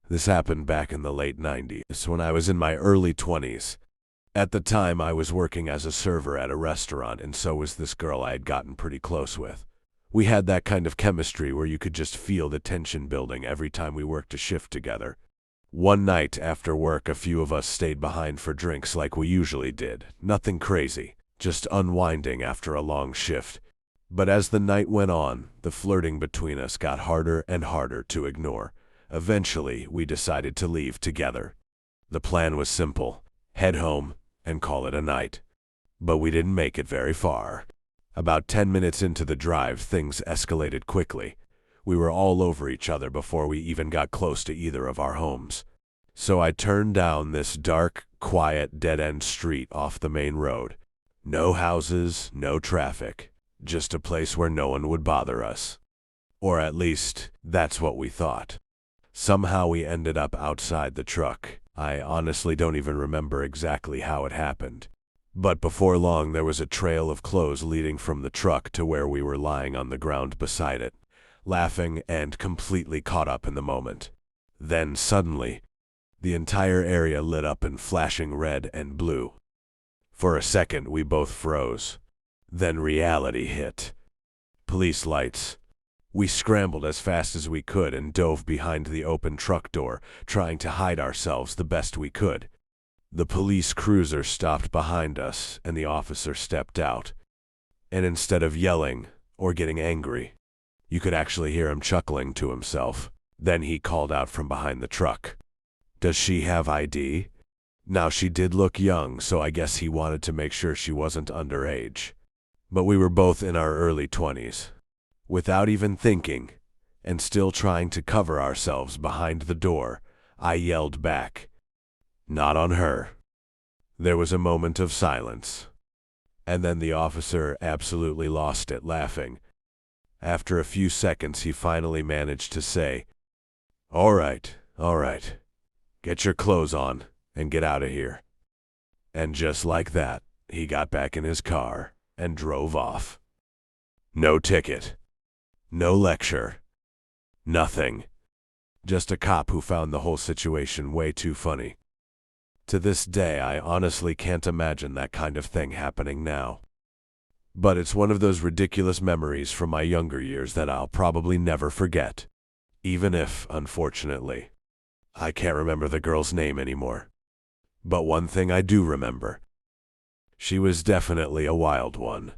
This happened back in the late 90s when I was in my early 20s. At the time, I was working as a server at a restaurant, and so was this girl I had gotten pretty close with. We had that kind of chemistry where you could just feel the tension building every time we worked a shift together. One night after work, a few of us stayed behind for drinks like we usually did. Nothing crazy, just unwinding after a long shift. But as the night went on, the flirting between us got harder and harder to ignore. Eventually, we decided to leave together. The plan was simple: head home and call it a night. But we didn't make it very far. About 10 minutes into the drive, things escalated quickly. We were all over each other before we even got close to either of our homes. So I turned down this dark, quiet, dead-end street off the main road. No houses, no traffic, just a place where no one would bother us. Or at least, that's what we thought. Somehow we ended up outside the truck. I honestly don't even remember exactly how it happened. But before long, there was a trail of clothes leading from the truck to where we were lying on the ground beside it, laughing and completely caught up in the moment. Then suddenly, the entire area lit up in flashing red and blue. For a second, we both froze. Then reality hit. Police lights. We scrambled as fast as we could and dove behind the open truck door, trying to hide ourselves the best we could. The police cruiser stopped behind us, and the officer stepped out. And instead of yelling or getting angry, you could actually hear him chuckling to himself. Then he called out from behind the truck, "Does she have ID?" Now, she did look young, so I guess he wanted to make sure she wasn't underage. But we were both in our early 20s. Without even thinking, and still trying to cover ourselves behind the door, I yelled back, "Not on her." There was a moment of silence, and then the officer absolutely lost it, laughing. After a few seconds, he finally managed to say, all right, get your clothes on and get out of here." And just like that, he got back in his car and drove off. No ticket, no lecture, nothing. Just a cop who found the whole situation way too funny. To this day, I honestly can't imagine that kind of thing happening now. But it's one of those ridiculous memories from my younger years that I'll probably never forget. Even if, unfortunately, I can't remember the girl's name anymore. But one thing I do remember: she was definitely a wild one.